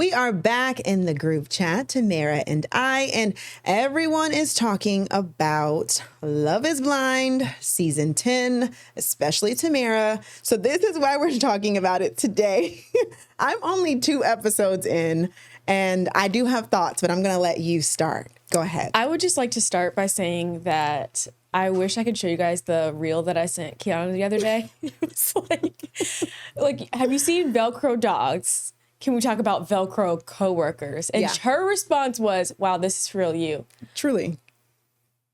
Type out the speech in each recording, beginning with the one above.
We are back in the group chat, Tamara and everyone is talking about Love is Blind, season 10, especially Tamara. So this is why we're talking about it today. I'm only 2 episodes in, and I do have thoughts, but I'm going to let you start. Go ahead. I would just like to start by saying that I wish I could show you guys the reel that I sent Kiahnna the other day. It was like, have you seen Velcro dogs? Can we talk about Velcro coworkers? And her response was, wow, this is real you. Truly.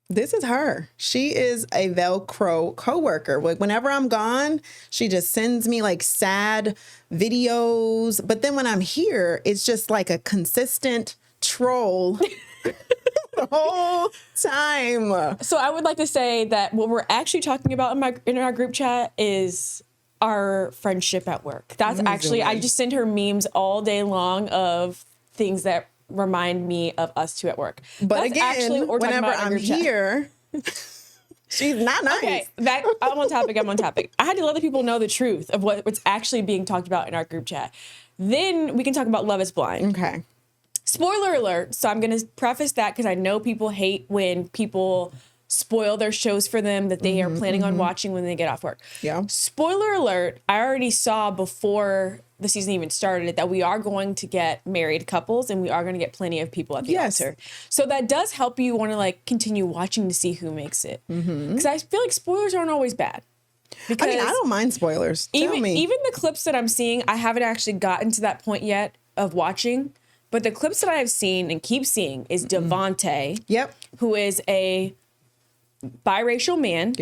This is her. She is a Velcro coworker. Like, whenever I'm gone, she just sends me like sad videos. But then when I'm here, it's just like a consistent troll the whole time. So I would like to say that what we're actually talking about in our group chat is our friendship at work. That's actually, I just send her memes all day long of things that remind me of us 2 at work. But that's again, actually whenever I'm here, she's not nice. Okay, I'm on topic. I had to let the people know the truth of what's actually being talked about in our group chat. Then we can talk about Love is Blind. Okay. Spoiler alert. So I'm going to preface that because I know people hate when people spoil their shows for them that they are planning on watching when they get off work. Yeah. Spoiler alert. I already saw before the season even started that we are going to get married couples and we are going to get plenty of people at the altar. So that does help you want to like continue watching to see who makes it. Because I feel like spoilers aren't always bad. Because I mean, I don't mind spoilers. Tell me. Even the clips that I'm seeing, I haven't actually gotten to that point yet of watching. But the clips that I have seen and keep seeing is Devontae, who is a biracial man,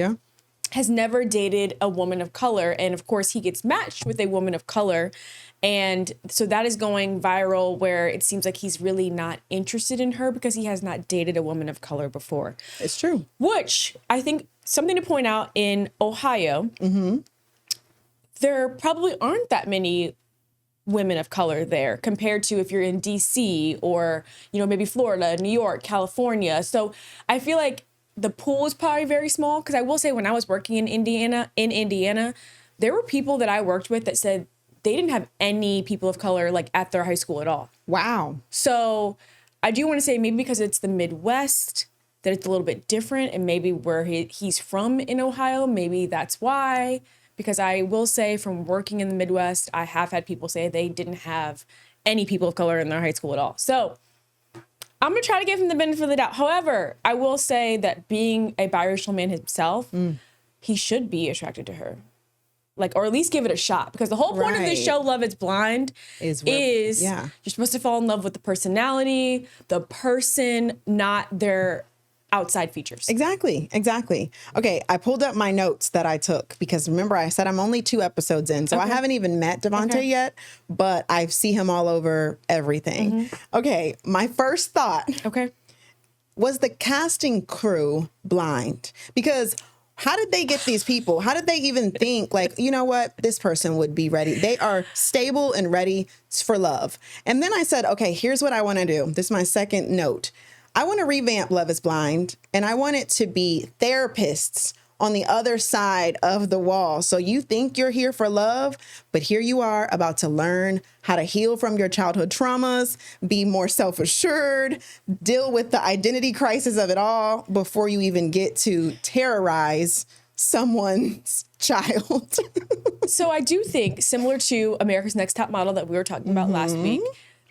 has never dated a woman of color. And of course, he gets matched with a woman of color. And so that is going viral where it seems like he's really not interested in her because he has not dated a woman of color before. It's true. Which I think something to point out in Ohio, there probably aren't that many women of color there compared to if you're in DC or, you know, maybe Florida, New York, California. So I feel like the pool is probably very small because I will say when I was working in Indiana, there were people that I worked with that said they didn't have any people of color like at their high school at all. Wow. So I do want to say maybe because it's the Midwest that it's a little bit different and maybe where he's from in Ohio, maybe that's why. Because I will say from working in the Midwest, I have had people say they didn't have any people of color in their high school at all. So I'm going to try to give him the benefit of the doubt. However, I will say that being a biracial man himself, he should be attracted to her. Like, or at least give it a shot. Because the whole point of this show, Love is Blind, is you're supposed to fall in love with the personality, the person, not their outside features. Exactly. Okay, I pulled up my notes that I took because remember I said I'm only 2 episodes in, so I haven't even met Devontae yet, but I see him all over everything. Okay, my first thought was the casting crew blind? Because how did they get these people? How did they even think like, you know what, this person would be ready? They are stable and ready for love. And then I said, okay, here's what I want to do. This is my second note. I want to revamp Love is Blind, and I want it to be therapists on the other side of the wall. So you think you're here for love, but here you are about to learn how to heal from your childhood traumas, be more self-assured, deal with the identity crisis of it all before you even get to terrorize someone's child. So I do think, similar to America's Next Top Model that we were talking about last week,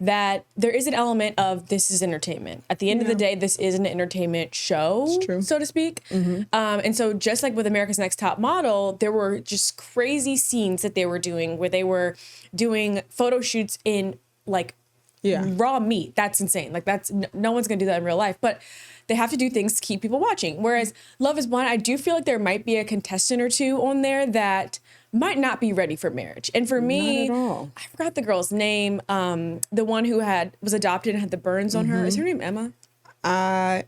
that there is an element of this is entertainment. At the end of the day, this is an entertainment show, so to speak. And so just like with America's Next Top Model, there were just crazy scenes that they were doing where they were doing photo shoots in like raw meat. That's insane. Like that's no one's going to do that in real life. But they have to do things to keep people watching. Whereas Love is Blind, I do feel like there might be a contestant or 2 on there that might not be ready for marriage. And for me, I forgot the girl's name. The one who was adopted and had the burns on her. Is her name Emma?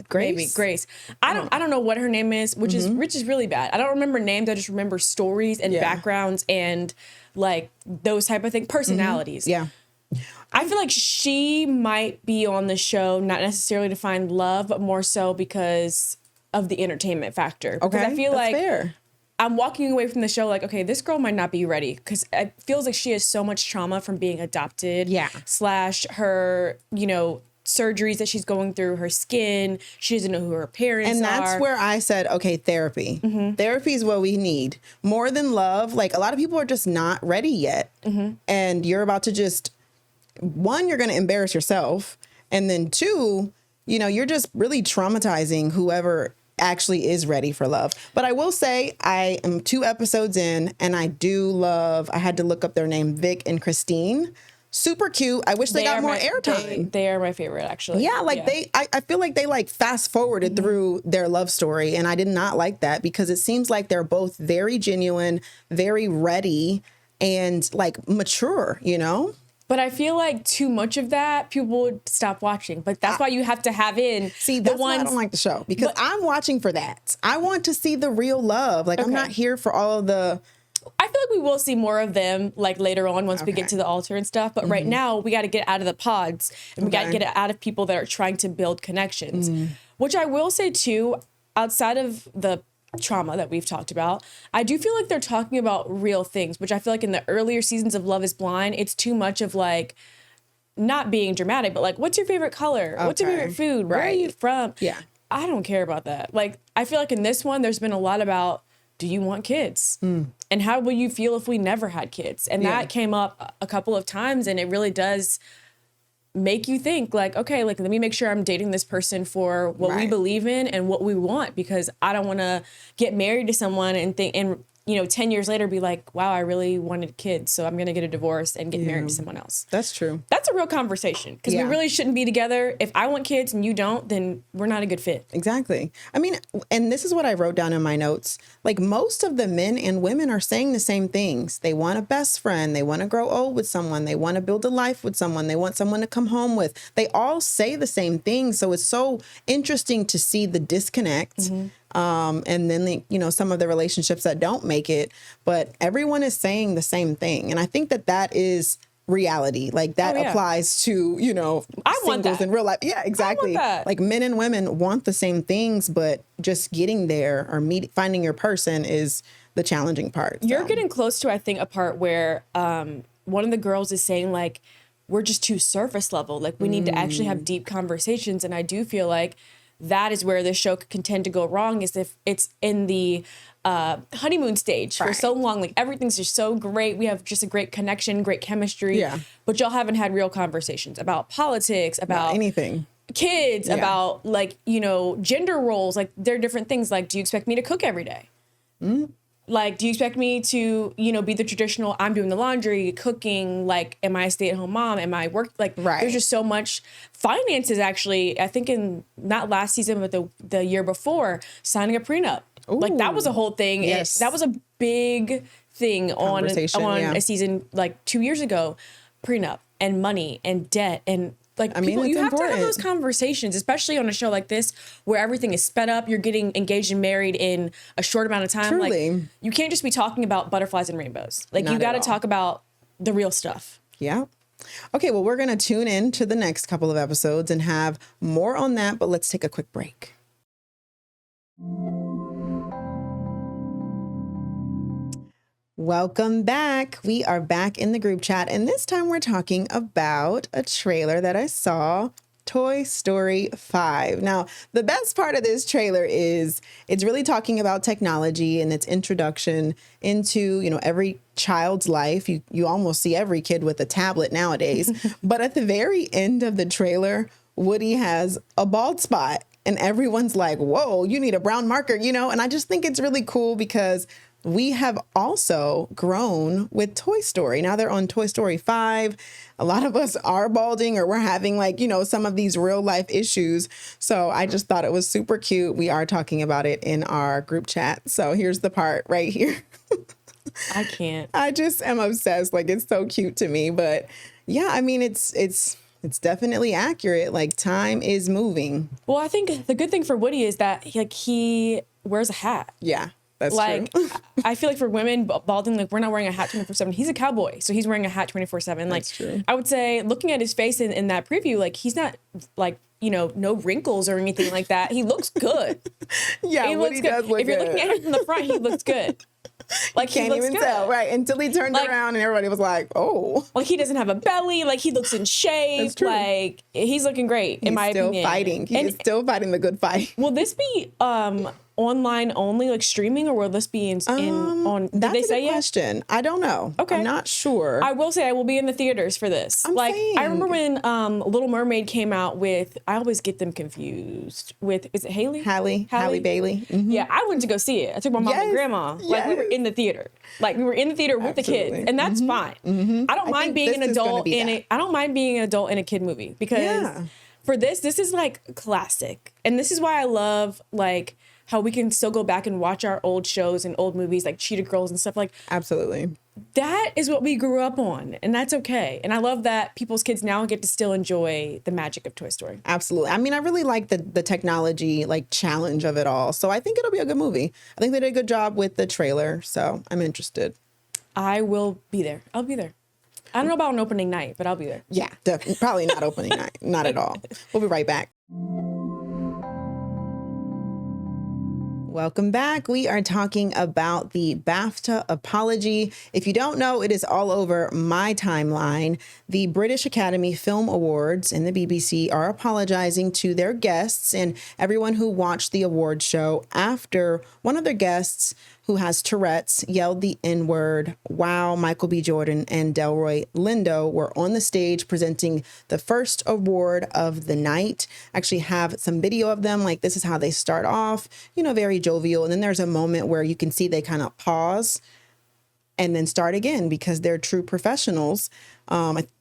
Grace. Maybe Grace. I don't know what her name is, which is really bad. I don't remember names. I just remember stories and backgrounds and like those type of things, personalities. Yeah. I feel like she might be on the show, not necessarily to find love, but more so because of the entertainment factor. Okay, because I feel that's like fair. I'm walking away from the show like, okay, this girl might not be ready, because it feels like she has so much trauma from being adopted. Yeah. / her, surgeries that she's going through, her skin. She doesn't know who her parents are. And that's where I said, okay, therapy. Therapy is what we need. More than love. Like, a lot of people are just not ready yet. And you're about to just, one, you're going to embarrass yourself. And then two, you're just really traumatizing whoever actually is ready for love. But I will say, I am 2 episodes in, and I do love, I had to look up their name, Vic and Christine. Super cute. I wish they got more airtime. They are my favorite, actually. Yeah, I feel like they like fast forwarded through their love story, and I did not like that, because it seems like they're both very genuine, very ready, and like mature, But I feel like too much of that, people would stop watching. But that's why you have to have in that's why I don't like the show, because I'm watching for that. I want to see the real love. Like, I'm not here for all of the... I feel like we will see more of them like later on once we get to the altar and stuff. But right now, we got to get out of the pods, and we got to get it out of people that are trying to build connections. Which I will say too, outside of the trauma that we've talked about, I do feel like they're talking about real things, which I feel like in the earlier seasons of Love is Blind, it's too much of like, not being dramatic, but like, what's your favorite color? What's your favorite food? Where are you from? Yeah. I don't care about that. Like, I feel like in this one, there's been a lot about, do you want kids? And how will you feel if we never had kids? And that came up a couple of times, and it really does make you think like, okay, like, let me make sure I'm dating this person for what we believe in and what we want, because I don't want to get married to someone and think, and 10 years later be like, wow, I really wanted kids, so I'm going to get a divorce and get married to someone else. That's true. That's a real conversation, because we really shouldn't be together. If I want kids and you don't, then we're not a good fit. Exactly. I mean, and this is what I wrote down in my notes. Like, most of the men and women are saying the same things. They want a best friend. They want to grow old with someone. They want to build a life with someone. They want someone to come home with. They all say the same things. So it's so interesting to see the disconnect. And then, some of the relationships that don't make it, but everyone is saying the same thing. And I think that is reality. Like, that applies to, I want singles that. in real life. Yeah, exactly. I want that. Like, men and women want the same things, but just getting there or finding your person is the challenging part. You're getting close to, I think, a part where one of the girls is saying like, we're just too surface level. Like, we need to actually have deep conversations. And I do feel like that is where the show can tend to go wrong, is if it's in the honeymoon stage for so long. Like, everything's just so great. We have just a great connection, great chemistry. Yeah. But y'all haven't had real conversations about politics, about anything. Kids, about like, gender roles. Like, there are different things. Like, do you expect me to cook every day? Like, do you expect me to, be the traditional, I'm doing the laundry, cooking, like, am I a stay-at-home mom? Am I work? Like, there's just so much. Finances, actually, I think in not last season, but the year before, signing a prenup. Ooh. Like, that was a whole thing. Yes. That was a big thing on a season like 2 years ago. Prenup and money and debt and like, people, you have to have those conversations, especially on a show like this where everything is sped up. You're getting engaged and married in a short amount of time. Truly. Like, you can't just be talking about butterflies and rainbows. Like, you got to talk about the real stuff. Yeah. Okay, well, we're going to tune in to the next couple of episodes and have more on that, but let's take a quick break. Welcome back. We are back in the group chat, and this time we're talking about a trailer that I saw, Toy Story 5. Now, the best part of this trailer is it's really talking about technology and its introduction into, every child's life. You almost see every kid with a tablet nowadays. But at the very end of the trailer, Woody has a bald spot, and everyone's like, whoa, you need a brown marker, And I just think it's really cool because we have also grown with Toy Story. Now they're on Toy Story 5. A lot of us are balding, or we're having some of these real life issues. So I just thought it was super cute. We are talking about it in our group chat. So here's the part right here. I can't. I just am obsessed. Like, it's so cute to me. But yeah, I mean, it's definitely accurate. Like, time is moving. Well, I think the good thing for Woody is that he wears a hat. Yeah. That's like, true. I feel like for women, balding, like we're not wearing a hat 24/7. He's a cowboy, so he's wearing a hat 24/7. Like, That's true. I would say, looking at his face in that preview, like he's not like, you know, no wrinkles or anything like that. He looks good. Yeah, he what looks he good. does look If you're good. looking at him from the front, he looks good. Like, Can't he looks even good. tell, right? Until he turned Like, around and everybody was like, "Oh." Like, he doesn't have a belly. Like, he looks in shape. That's true. Like, he's looking great, in my opinion. He's still fighting. He is still fighting the good fight. Will this be online only, like streaming, or will this be on? Did That's they a say good yet? question. I don't know. Okay. I'm not sure. I will say I will be in the theaters for this. I remember when Little Mermaid came out with, I always get them confused with, is it Haley? Halle Bailey. Mm-hmm. Yeah, I went to go see it. I took my mom and grandma. Like, we were in the theater. Like, we were in the theater with the kids, and that's fine. Mm-hmm. I don't mind being an adult I don't mind being an adult in a kid movie, because for this is like classic. And this is why I love, like, how we can still go back and watch our old shows and old movies like Cheetah Girls and stuff. Like, absolutely. That is what we grew up on, and that's okay. And I love that people's kids now get to still enjoy the magic of Toy Story. Absolutely. I mean, I really like the technology, like, challenge of it all. So I think it'll be a good movie. I think they did a good job with the trailer, so I'm interested. I will be there. I'll be there. I don't know about an opening night, but I'll be there. Yeah, definitely. Probably not opening night. Not at all. We'll be right back. Welcome back. We are talking about the BAFTA apology. If you don't know, it is all over my timeline. The British Academy Film Awards and the BBC are apologizing to their guests and everyone who watched the award show after one of their guests, who has Tourette's, yelled the N-word while Michael B. Jordan and Delroy Lindo were on the stage presenting the first award of the night. Actually have some video of them. Like, this is how they start off, you know, very jovial. And then there's a moment where you can see they kind of pause and then start again because they're true professionals.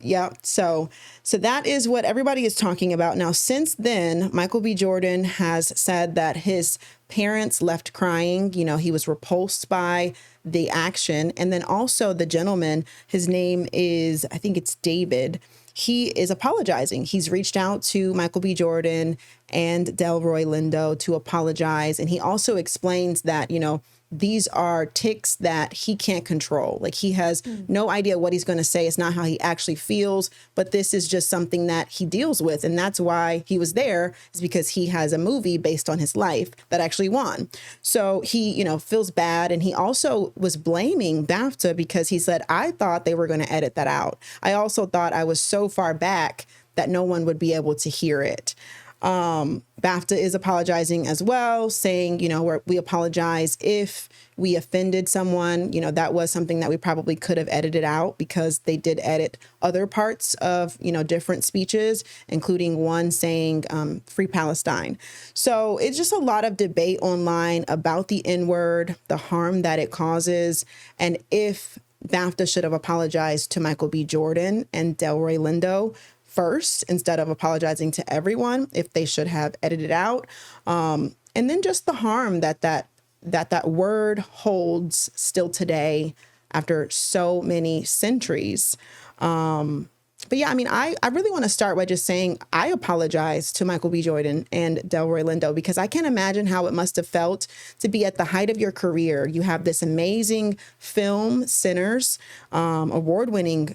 Yeah. So that is what everybody is talking about. Now, since then, Michael B. Jordan has said that his parents left crying. You know, he was repulsed by the action. And then also the gentleman, his name is, I think it's David. He is apologizing. He's reached out to Michael B. Jordan and Delroy Lindo to apologize. And he also explains that, you know, these are tics that he can't control. Like, he has no idea what he's going to say. It's not how he actually feels, but this is just something that he deals with. And that's why he was there, is because he has a movie based on his life that actually won. So he, you know, feels bad. And he also was blaming BAFTA because he said, I thought they were going to edit that out. I also thought I was so far back that no one would be able to hear it. BAFTA is apologizing as well, saying, you know, we apologize if we offended someone. You know, that was something that we probably could have edited out because they did edit other parts of, you know, different speeches, including one saying Free Palestine. So it's just a lot of debate online about the N-word, the harm that it causes, and if BAFTA should have apologized to Michael B. Jordan and Delroy Lindo first instead of apologizing to everyone, if they should have edited out. And then just the harm that word holds still today after so many centuries. But yeah, I mean, I really want to start by just saying I apologize to Michael B. Jordan and Delroy Lindo because I can't imagine how it must have felt to be at the height of your career. You have this amazing film, Sinners, award-winning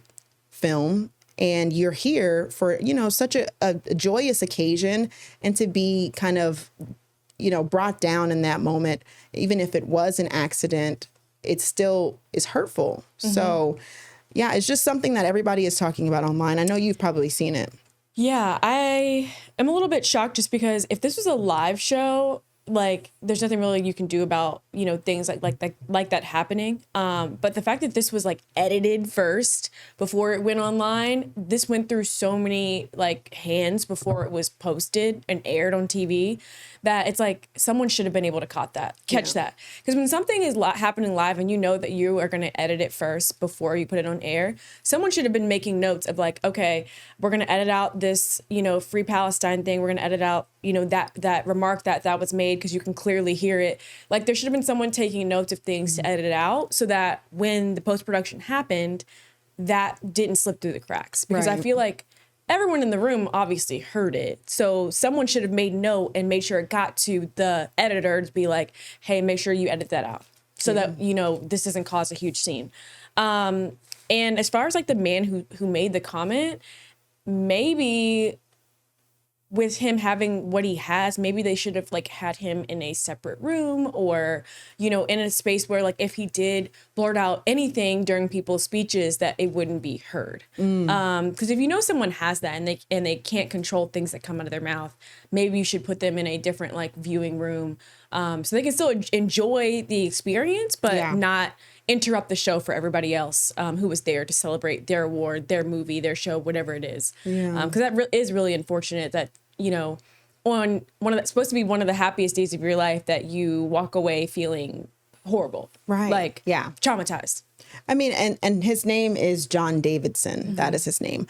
film, and you're here for, you know, such a joyous occasion, and to be kind of, you know, brought down in that moment, even if it was an accident, it still is hurtful. Mm-hmm. So yeah, it's just something that everybody is talking about online. I know you've probably seen it. Yeah, I am a little bit shocked just because if this was a live show, like, there's nothing really you can do about, you know, things like that happening. But the fact that this was, like, edited first before it went online, this went through so many, like, hands before it was posted and aired on TV, that it's like someone should have been able to catch that. Because when something is happening live and you know that you are going to edit it first before you put it on air, someone should have been making notes of, like, okay, we're going to edit out this, you know, Free Palestine thing. We're going to edit out, you know, that remark that was made because you can clearly hear it. Like, there should have been someone taking notes of things to edit it out so that when the post-production happened, that didn't slip through the cracks. Because I feel like everyone in the room obviously heard it. So someone should have made note and made sure it got to the editor to be like, hey, make sure you edit that out. so that, you know, this doesn't cause a huge scene. And as far as like the man who made the comment, maybe with him having what he has, maybe they should have like had him in a separate room, or, you know, in a space where like if he did blurt out anything during people's speeches, that it wouldn't be heard. Because if you know someone has that and they can't control things that come out of their mouth, maybe you should put them in a different like viewing room, so they can still enjoy the experience, but not interrupt the show for everybody else who was there to celebrate their award, their movie, their show, whatever it is. Because that is really unfortunate that, you know, on supposed to be one of the happiest days of your life, that you walk away feeling horrible, right? Like, traumatized. I mean, and his name is John Davidson. Mm-hmm. That is his name.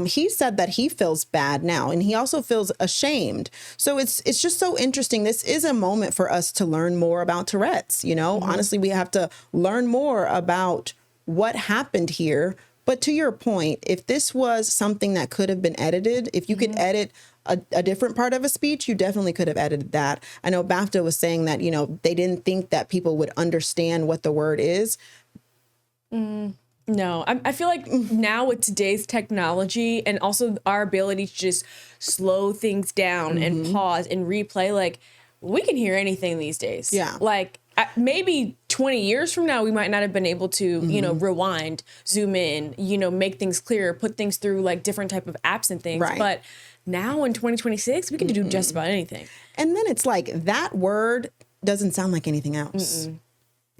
He said that he feels bad now, and he also feels ashamed. So it's just so interesting. This is a moment for us to learn more about Tourette's. You know, honestly, we have to learn more about what happened here. But to your point, if this was something that could have been edited, if you could edit a different part of a speech, you definitely could have edited that. I know BAFTA was saying that, you know, they didn't think that people would understand what the word is. No, I feel like now with today's technology and also our ability to just slow things down and pause and replay, like we can hear anything these days. Yeah. Like maybe 20 years from now, we might not have been able to, you know, rewind, zoom in, you know, make things clearer, put things through like different type of apps and things. Right. But now in 2026, we can do just about anything. And then it's like that word doesn't sound like anything else.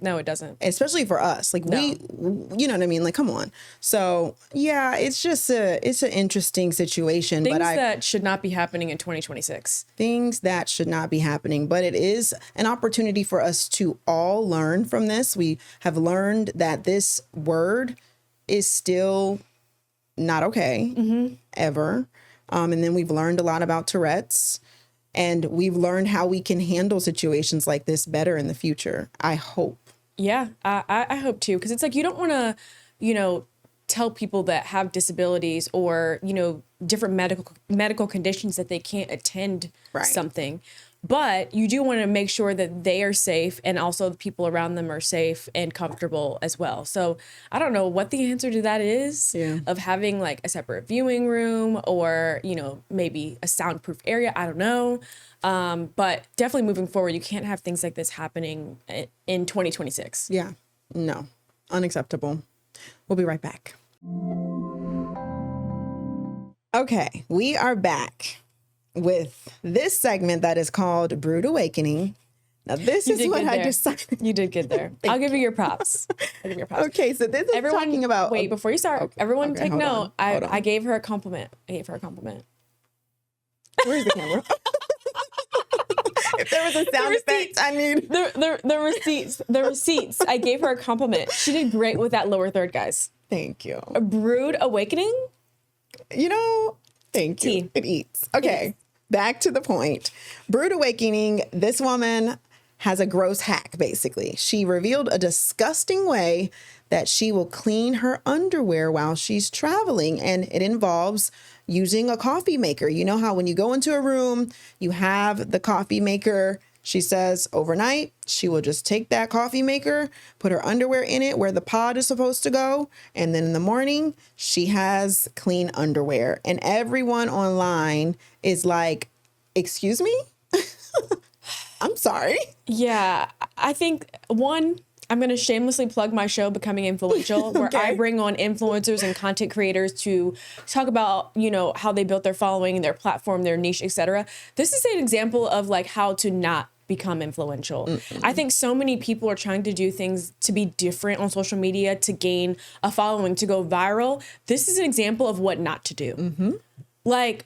No, it doesn't. Especially for us. Like you know what I mean? Like, come on. So yeah, it's just it's an interesting situation. Things that should not be happening in 2026. Things that should not be happening. But it is an opportunity for us to all learn from this. We have learned that this word is still not okay, ever. And then we've learned a lot about Tourette's. And we've learned how we can handle situations like this better in the future. I hope. Yeah, I hope too. Because it's like you don't want to, you know, tell people that have disabilities or, you know, different medical conditions that they can't attend something. But you do want to make sure that they are safe and also the people around them are safe and comfortable as well. So I don't know what the answer to that is of having like a separate viewing room or, you know, maybe a soundproof area. I don't know. But definitely moving forward, you can't have things like this happening in 2026. Yeah, no, unacceptable. We'll be right back. Okay, we are back with this segment that is called Brood Awakening. Now, this is what I decided. You did good there. I'll give you your props. Okay, so this is talking about... Wait, before you start, everyone take note. I gave her a compliment. Where's the camera? If there was a sound effect, I need... The receipts. I gave her a compliment. She did great with that lower third, guys. Thank you. A Brood Awakening? You know, thank you. It eats. Okay. Back to the point. Brood Awakening, this woman has a gross hack, basically. She revealed a disgusting way that she will clean her underwear while she's traveling, and it involves using a coffee maker. You know how when you go into a room, you have the coffee maker. She says overnight, she will just take that coffee maker, put her underwear in it where the pod is supposed to go. And then in the morning, she has clean underwear. And everyone online is like, excuse me? I'm sorry. Yeah, I think I'm going to shamelessly plug my show, Becoming Influential, where I bring on influencers and content creators to talk about, you know, how they built their following, their platform, their niche, etc. This is an example of like how to not become influential. I think so many people are trying to do things to be different on social media, to gain a following, to go viral. This is an example of what not to do. Like,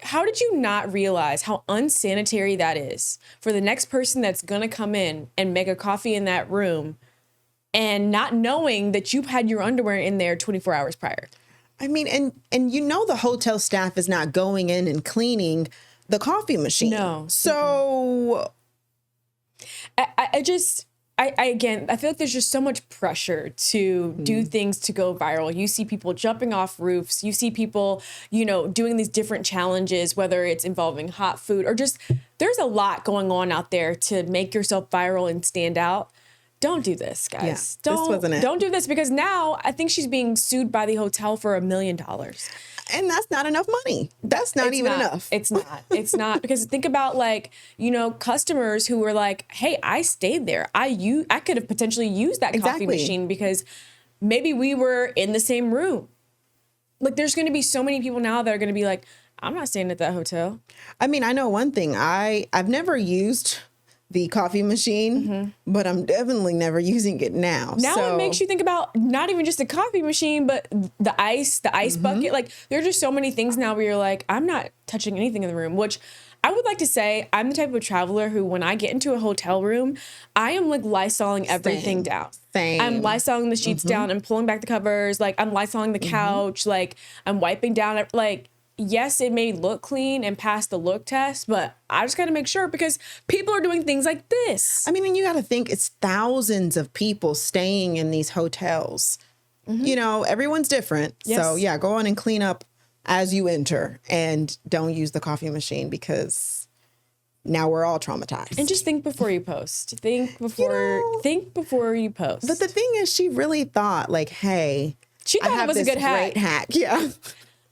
how did you not realize how unsanitary that is for the next person that's going to come in and make a coffee in that room and not knowing that you've had your underwear in there 24 hours prior? I mean, and you know, the hotel staff is not going in and cleaning the coffee machine. No. So again, I feel like there's just so much pressure to do things to go viral. You see people jumping off roofs. You see people, you know, doing these different challenges, whether it's involving hot food or just there's a lot going on out there to make yourself viral and stand out. don't do this, guys. Yeah, this wasn't it. Don't do this, because now I think she's being sued by the hotel for $1 million. And that's not enough money. That's not even enough. It's not. It's not, because think about, like, you know, customers who were like, hey, I stayed there. I could have potentially used that coffee machine because maybe we were in the same room. Like, there's going to be so many people now that are going to be like, I'm not staying at that hotel. I mean, I know one thing. I've never used the coffee machine, but I'm definitely never using it now. Now it makes you think about not even just the coffee machine, but the ice bucket. Like, there are just so many things now where you're like, I'm not touching anything in the room, which I would like to say I'm the type of traveler who, when I get into a hotel room, I am like Lysoling everything down. Same. I'm Lysoling the sheets down and pulling back the covers. Like, I'm Lysoling the couch. Like, I'm wiping down, like, yes, it may look clean and pass the look test, but I just got to make sure, because people are doing things like this. I mean, and you got to think it's thousands of people staying in these hotels. You know, everyone's different. Yes. So yeah, go on and clean up as you enter, and don't use the coffee machine, because now we're all traumatized. And just think before you post. Think before you post. But the thing is, she really thought, like, hey, she thought I have it was a this good hack. great hack. Yeah.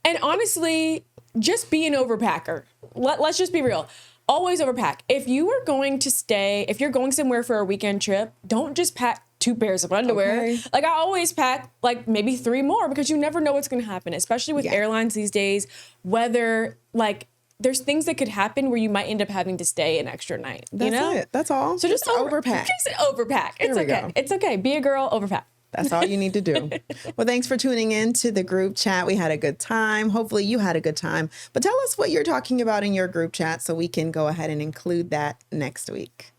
And honestly, just be an overpacker. Let's just be real. Always overpack. If you're going somewhere for a weekend trip, don't just pack 2 pairs of underwear. Okay. Like, I always pack like maybe 3 more, because you never know what's going to happen, especially with airlines these days. Whether, like, there's things that could happen where you might end up having to stay an extra night. That's it. That's all. So just overpack. Just overpack. It's okay. Go. It's okay. Be a girl, overpack. That's all you need to do. Well, thanks for tuning in to the group chat. We had a good time. Hopefully you had a good time. But tell us what you're talking about in your group chat so we can go ahead and include that next week.